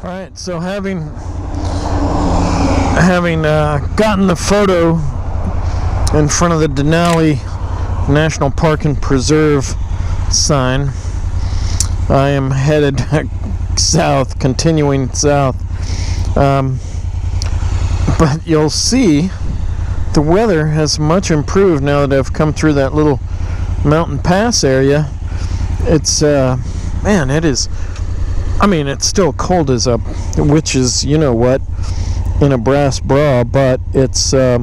Alright, so having gotten the photo in front of the Denali National Park and Preserve sign, I am headed south, continuing south. But you'll see the weather has much improved now that I've come through that little mountain pass area. It's man, it is, I mean, it's still cold as a witch's you know what in a brass bra, but it's at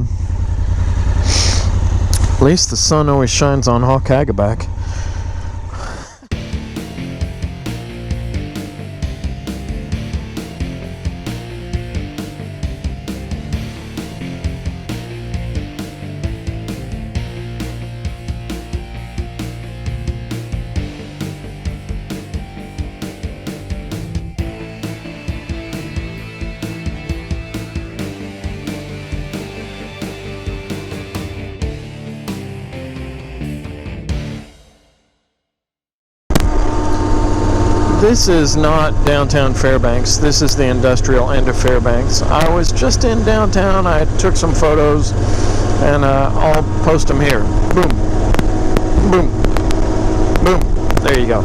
least the sun always shines on Hawkagaback. This is not downtown Fairbanks. This is the industrial end of Fairbanks. I was just in downtown. I took some photos, and I'll post them here. Boom, boom, boom. There you go.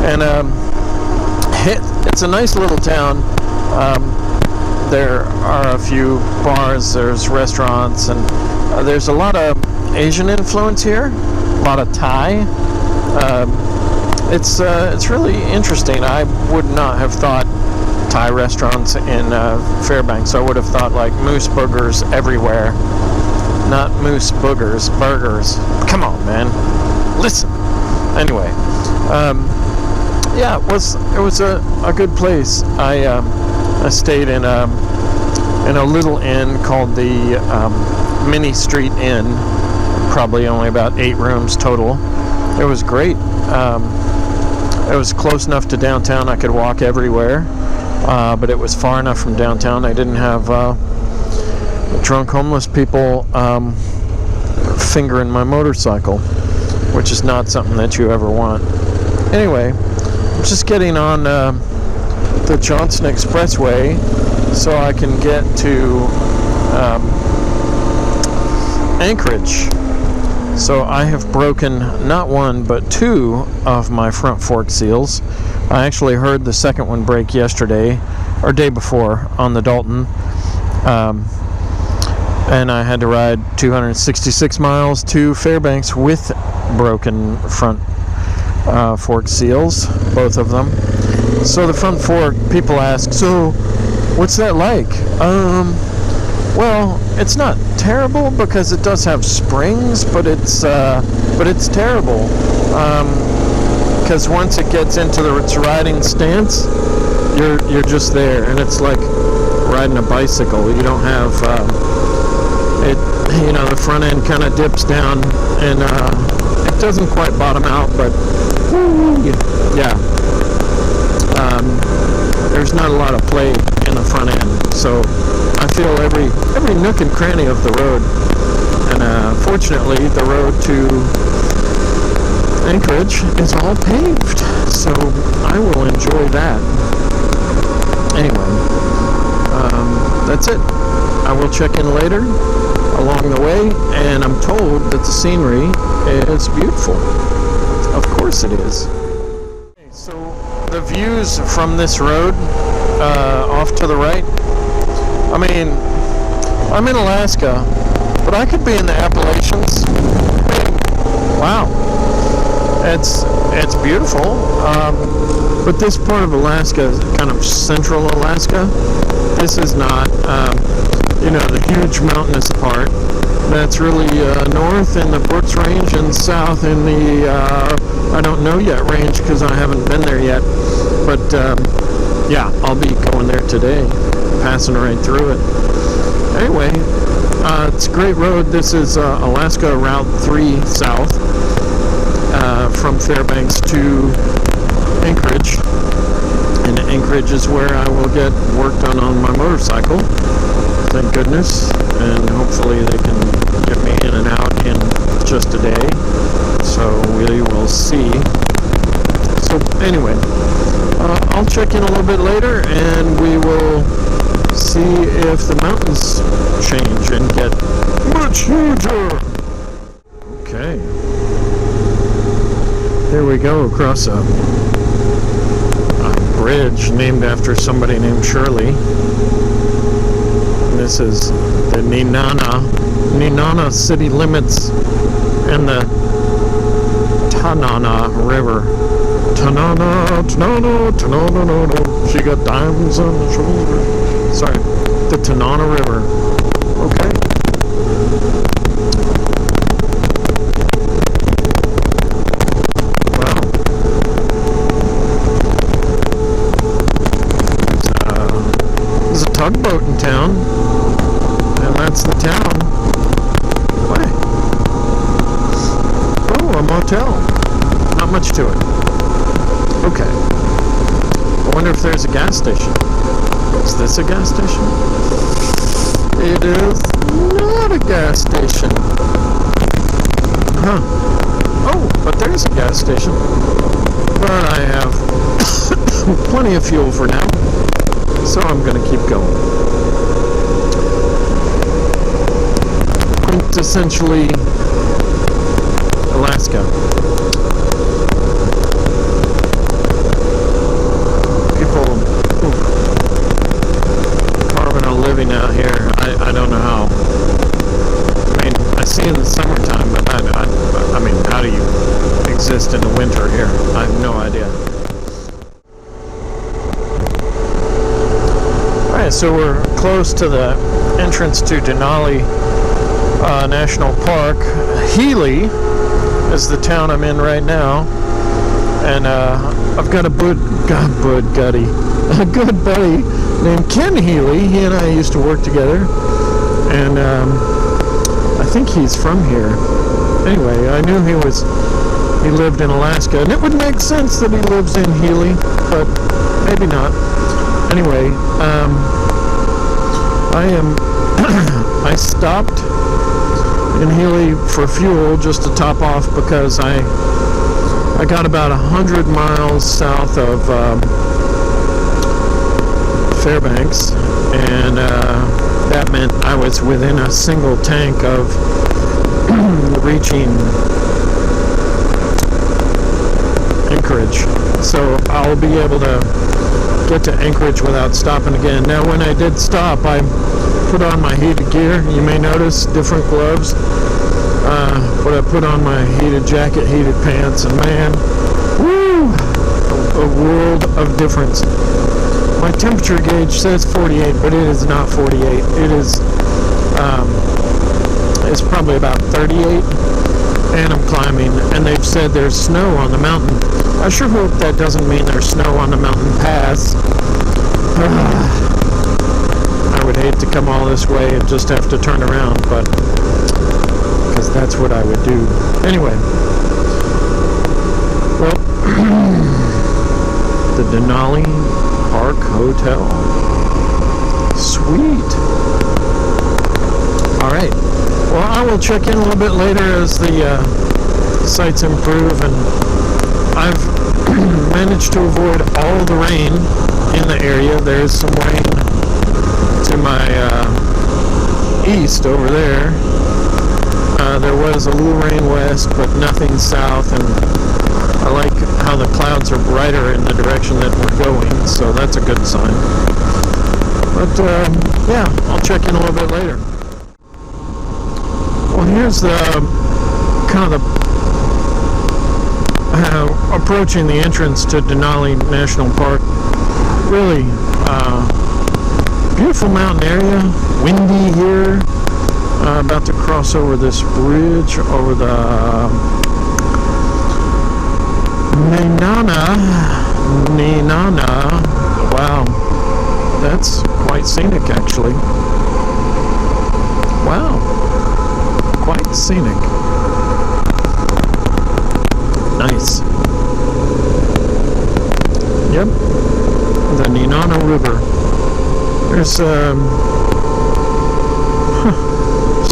And it's a nice little town. There are a few bars. There's restaurants, and there's a lot of Asian influence here. A lot of Thai. It's really interesting. I would not have thought Thai restaurants in Fairbanks. I would have thought like moose boogers everywhere, not moose boogers, burgers. Come on, man, listen. Anyway, yeah, it was a good place. I stayed in a little inn called the Mini Street Inn. Probably only about 8 rooms total. It was great. It was close enough to downtown I could walk everywhere, but it was far enough from downtown I didn't have drunk homeless people fingering my motorcycle, which is not something that you ever want. Anyway, I'm just getting on the Johnson Expressway so I can get to Anchorage. So I have broken not one but 2 of my front fork seals. I actually heard the second one break yesterday or day before on the Dalton, and I had to ride 266 miles to Fairbanks with broken front fork seals, both of them. So the front fork, people ask, so what's that like? Well, it's not terrible because it does have springs, but it's terrible because once it gets into its riding stance, you're just there, and it's like riding a bicycle. You don't have it. You know, the front end kind of dips down, and it doesn't quite bottom out, but yeah. There's not a lot of play in the front end, so I feel every nook and cranny of the road, and fortunately the road to Anchorage is all paved, so I will enjoy that. Anyway, that's it. I will check in later along the way, and I'm told that the scenery is beautiful. Of course it is. Okay, so the views from this road off to the right, I mean, I'm in Alaska, but I could be in the Appalachians. I mean, wow, it's beautiful. But this part of Alaska is kind of central Alaska. This is not, you know, the huge mountainous part. That's really north in the Brooks Range and south in the I don't know yet range because I haven't been there yet. But yeah, I'll be going there today, passing right through it. Anyway, it's a great road. This is Alaska Route 3 south from Fairbanks to Anchorage. And Anchorage is where I will get work done on my motorcycle. Thank goodness. And hopefully they can get me in and out in just a day. So we will see. So anyway, I'll check in a little bit later, and we will see if the mountains change and get much huger. Okay. Here we go across a bridge named after somebody named Shirley. And this is the Nenana city limits and the Tanana River. Tanana. She got diamonds on the shoulder. Sorry, the Tanana River. Okay. Wow. There's a tugboat in town, and that's the town. Why? Oh, a motel. Not much to it. Okay. I wonder if there's a gas station. Is this a gas station? It is not a gas station. Huh. Oh, but there's a gas station. But I have plenty of fuel for now, so I'm going to keep going. Quintessentially Alaska. Living out here, I don't know how. I mean, I see in the summertime, but I mean, how do you exist in the winter here? I have no idea. Alright, so we're close to the entrance to Denali National Park. Healy is the town I'm in right now, and I've got a good buddy named Ken Healy. He and I used to work together, and I think he's from here. Anyway, I knew he lived in Alaska, and it would make sense that he lives in Healy, but maybe not. Anyway, I stopped in Healy for fuel just to top off because I got about 100 miles south of Fairbanks, and that meant I was within a single tank of reaching Anchorage, so I'll be able to get to Anchorage without stopping again. Now, when I did stop, I put on my heated gear. You may notice different gloves, but I put on my heated jacket, heated pants, and man, woo, a world of difference. My temperature gauge says 48, but it is not 48. It is, it's probably about 38, and I'm climbing, and they've said there's snow on the mountain. I sure hope that doesn't mean there's snow on the mountain pass. I would hate to come all this way and just have to turn around, but, because that's what I would do. Anyway, well, the Denali Park Hotel. Sweet. Alright. Well, I will check in a little bit later as the sights improve, and I've managed to avoid all the rain in the area. There's some rain to my east over there. There was a little rain west, but nothing south, and I like how the clouds are brighter in the direction that we're going, so that's a good sign. But yeah, I'll check in a little bit later. Well, here's the kind of the approaching the entrance to Denali National Park. Really beautiful mountain area, windy here. About to cross over this bridge over the Nenana. Wow, that's quite scenic, actually. Wow, quite scenic. Nice. Yep, the Nenana River. There's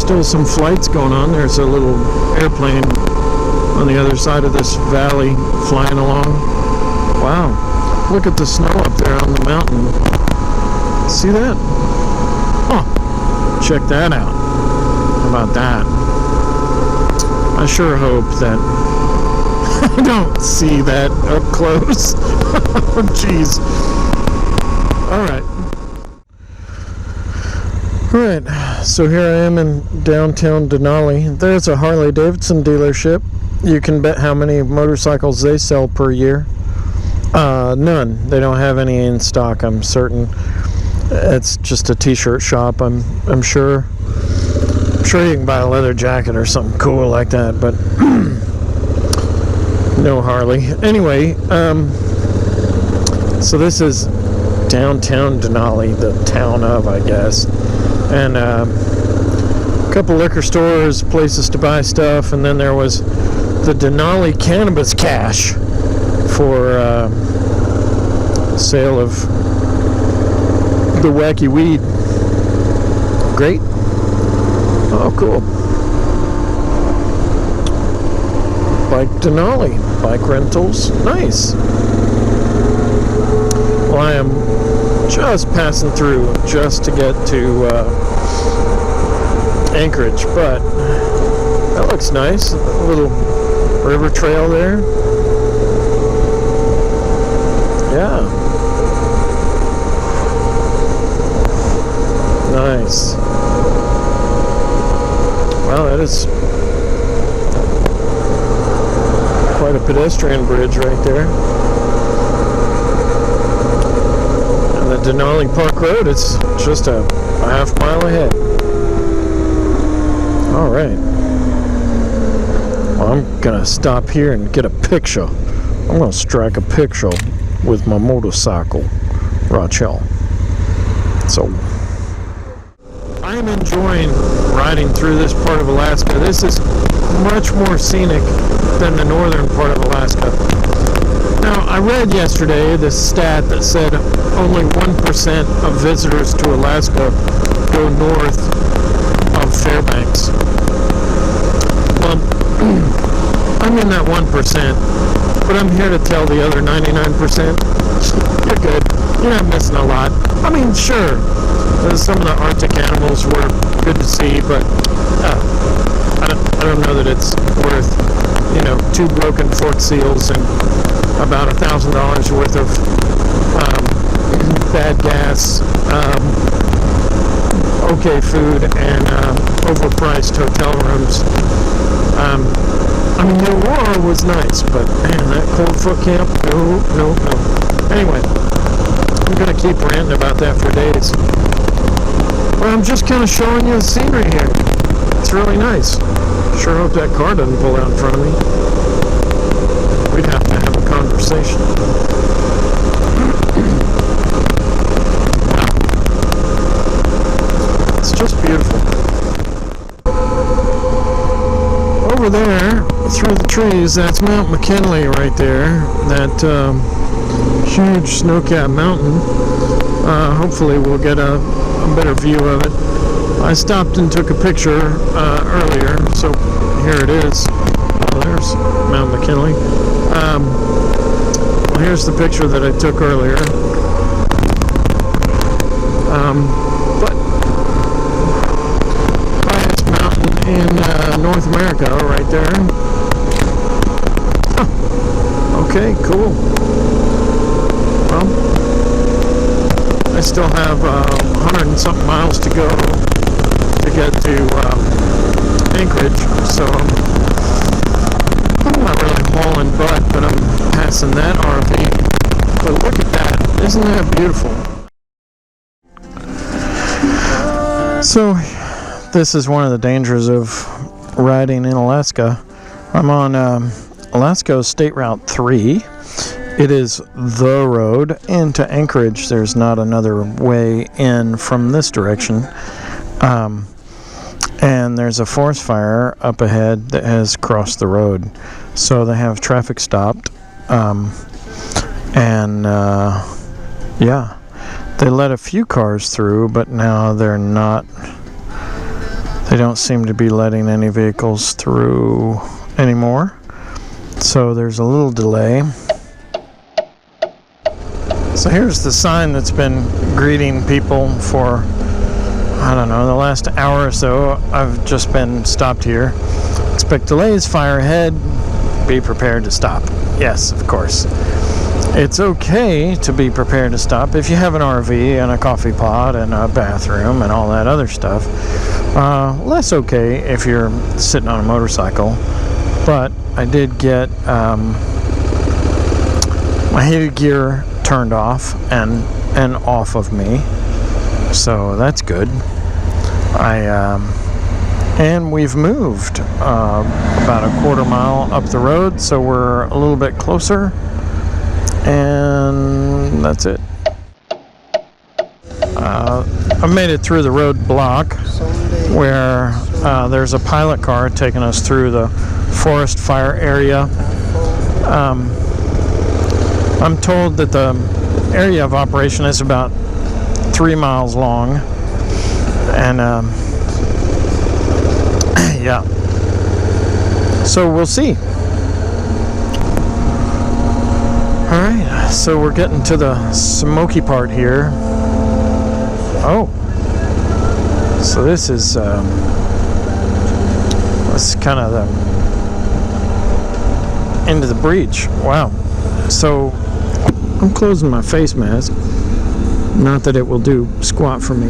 still some flights going on. There's a little airplane on the other side of this valley flying along. Wow. look at the snow up there on the mountain. See that? Oh, check that out. How about that? I sure hope that I don't see that up close. Oh, jeez. Alright. Alright, so here I am in downtown Denali. There's a Harley-Davidson dealership. You can bet how many motorcycles they sell per year. None. They don't have any in stock, I'm certain. It's just a t-shirt shop, I'm sure. I'm sure you can buy a leather jacket or something cool like that, but no Harley. Anyway, so this is downtown Denali, the town of, I guess. And a couple liquor stores, places to buy stuff, and then there was the Denali Cannabis Cache for sale of the wacky weed. Great. Oh, cool. Bike Denali. Bike rentals. Nice. Well, I am just passing through just to get to Anchorage, but that looks nice. A little river trail there. Yeah. Nice. Wow, that is quite a pedestrian bridge right there. And the Denali Park Road, it's just a half mile ahead. Alright. Well, I'm gonna stop here and get a picture. I'm gonna strike a picture with my motorcycle, Rachel. So, I am enjoying riding through this part of Alaska. This is much more scenic than the northern part of Alaska. Now, I read yesterday this stat that said only 1% of visitors to Alaska go north of Fairbanks. Well, I'm in that 1%, but I'm here to tell the other 99%, you're good. You're not missing a lot. I mean, sure, some of the Arctic animals were good to see, but I don't know that it's worth, 2 broken fork seals and about $1,000 worth of bad gas, okay food, and overpriced hotel rooms. I mean, the Aurora was nice, but man, that cold foot camp, no. Anyway, I'm gonna keep ranting about that for days. But I'm just kind of showing you the scenery here. It's really nice. Sure hope that car doesn't pull out in front of me. We'd have to have a conversation. Wow. It's just beautiful. Over there, through the trees, that's Mount McKinley right there. That huge snow-capped mountain. Hopefully we'll get a better view of it. I stopped and took a picture earlier, so here it is. Oh, there's Mount McKinley. Well, here's the picture that I took earlier. But highest mountain in North America, right there. Huh. Okay, cool. Well, I still have 100 and something miles to go to get to Anchorage, so I'm not really hauling butt, but I'm passing that RV. But look at that. Isn't that beautiful? So, this is one of the dangers of riding in Alaska. I'm on Alaska State Route 3. It is the road into Anchorage. There's not another way in from this direction. And there's a forest fire up ahead that has crossed the road. So they have traffic stopped. Yeah, they let a few cars through, but now they're not. They don't seem to be letting any vehicles through anymore. So there's a little delay. So here's the sign that's been greeting people for, I don't know, the last hour or so. I've just been stopped here. Expect delays, fire ahead, be prepared to stop. Yes, of course. It's okay to be prepared to stop if you have an RV and a coffee pot and a bathroom and all that other stuff. Less okay if you're sitting on a motorcycle. But I did get my heated gear turned off and off of me, so that's good. And we've moved about a quarter mile up the road, so we're a little bit closer, and that's it. I made it through the roadblock where there's a pilot car taking us through the forest fire area. I'm told that the area of operation is about 3 miles long, and yeah, so we'll see. Alright, so we're getting to the smoky part here. Oh, so this is kind of the end of the breach. Wow. So I'm closing my face mask. Not that it will do squat for me.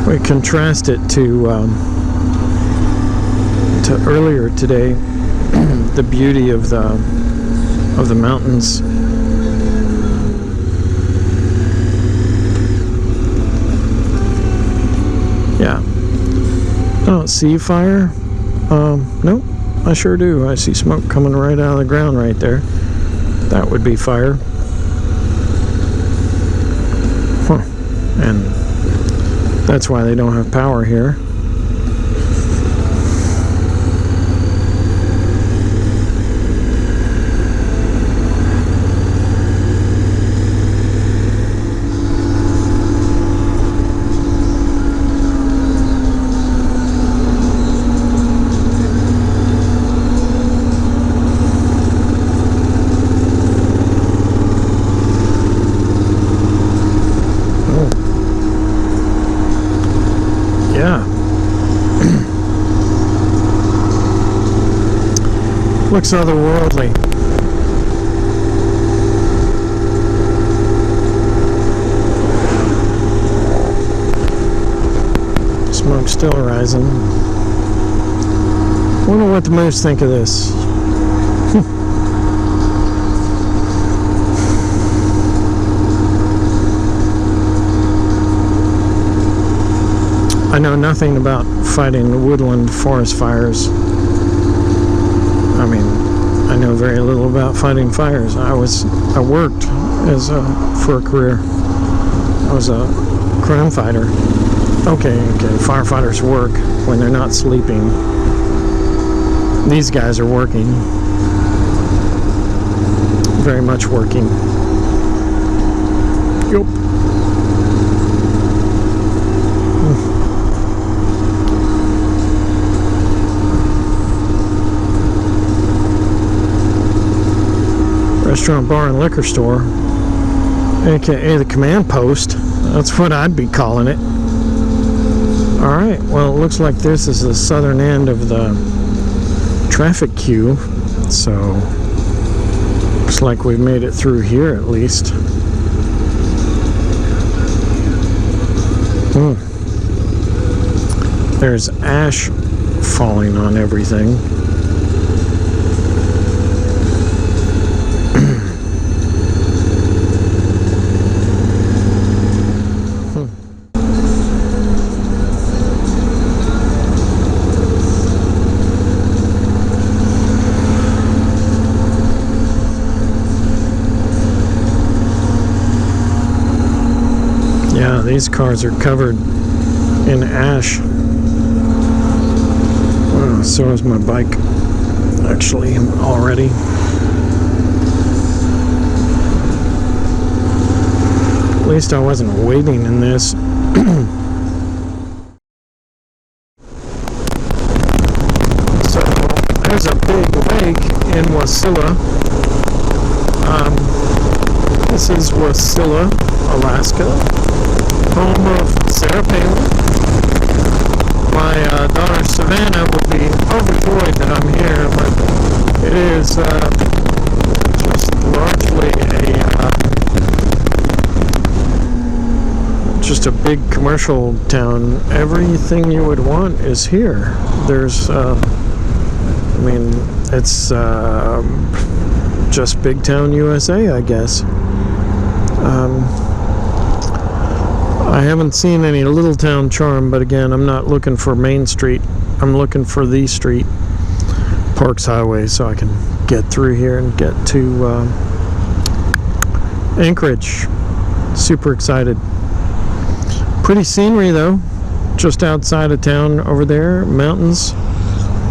We contrast it to earlier today, the beauty of the mountains. Yeah, I don't see fire. Nope, I sure do. I see smoke coming right out of the ground right there. That would be fire. Huh. And that's why they don't have power here. Looks otherworldly. Smoke still rising. Wonder what the moose think of this. I know nothing about fighting the woodland forest fires. I mean, I know very little about fighting fires. I worked for a career. I was a crime fighter. Okay, firefighters work when they're not sleeping. These guys are working. Very much working. Yup. Restaurant, bar, and liquor store, aka the command post. That's what I'd be calling it. Alright, well, it looks like this is the southern end of the traffic queue, so looks like we've made it through here at least. There's ash falling on everything. Yeah, these cars are covered in ash. Wow, so is my bike, actually, already. At least I wasn't waiting in this. So, there's a big lake in Wasilla. This is Wasilla, Alaska, home of Sarah Palin. My daughter Savannah will be overjoyed that I'm here, but it is just largely just a big commercial town. Everything you would want is here. There's, I mean, it's just big town USA, I guess. I haven't seen any little town charm, but again, I'm not looking for Main Street. I'm looking for the street, Parks Highway, so I can get through here and get to Anchorage. Super excited. Pretty scenery though, just outside of town over there. Mountains,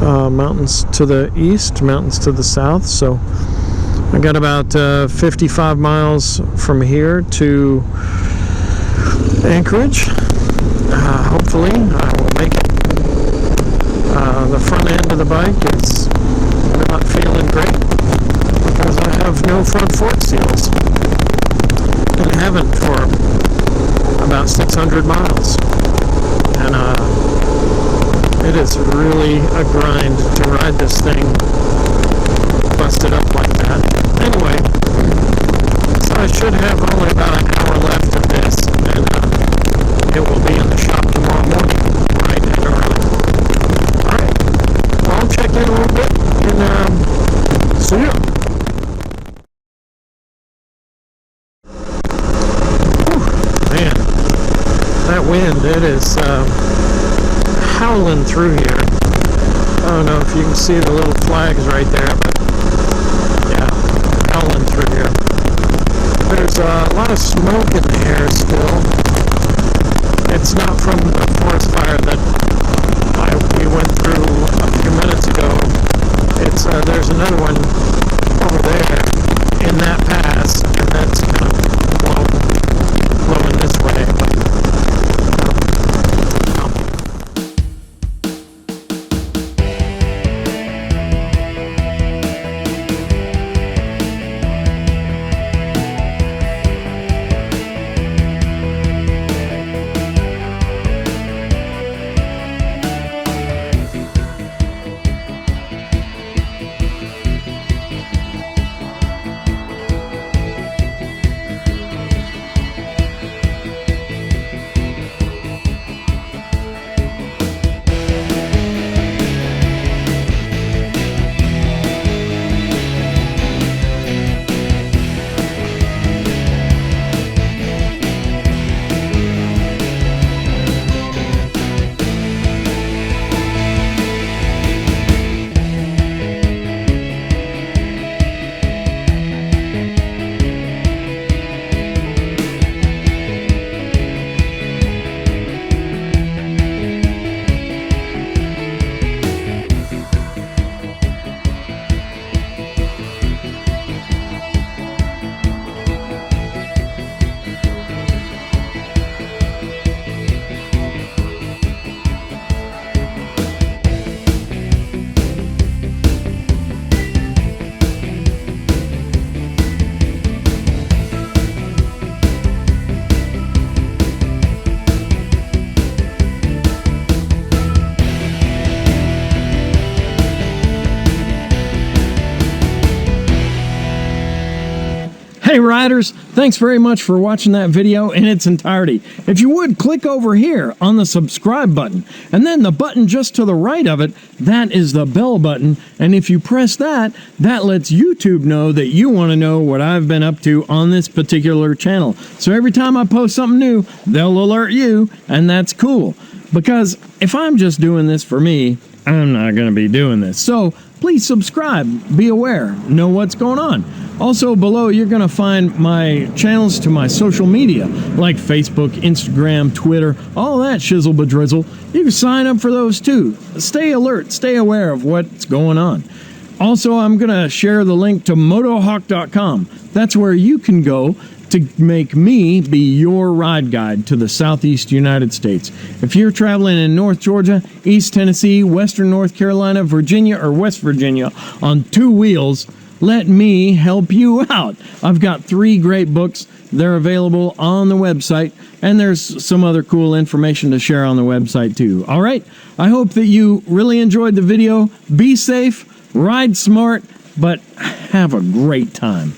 mountains to the east, mountains to the south. So I got about 55 miles from here to Anchorage. Hopefully I will make it. The front end of the bike is not feeling great because I have no front fork seals and haven't for about 600 miles, and it is really a grind to ride this thing busted up like that. Anyway, so I should have only about an hour left of this, and it will be in the shop tomorrow morning, bright and early. Alright, well, I'll check in a little bit, and see ya. That wind, it is howling through here. I don't know if you can see the little flags right there, but yeah, howling through here. There's a lot of smoke in the air still. It's not from the forest fire that we went through a few minutes ago. It's there's another one over there in that pass, and that's kind of blowing this way. But Hey riders, thanks very much for watching that video in its entirety. If you would, click over here on the subscribe button, and then the button just to the right of it, that is the bell button, and if you press that, that lets YouTube know that you want to know what I've been up to on this particular channel. So every time I post something new, they'll alert you, and that's cool. Because if I'm just doing this for me, I'm not going to be doing this. So please subscribe, be aware, know what's going on. Also below, you're going to find my channels to my social media, like Facebook, Instagram, Twitter, all that shizzle bedrizzle. You can sign up for those too. Stay alert, stay aware of what's going on. Also, I'm going to share the link to Motohawk.com. That's where you can go to make me be your ride guide to the Southeast United States. If you're traveling in North Georgia, East Tennessee, Western North Carolina, Virginia, or West Virginia on two wheels, let me help you out. I've got 3 great books. They're available on the website, and there's some other cool information to share on the website too. All right, I hope that you really enjoyed the video. Be safe, ride smart, but have a great time.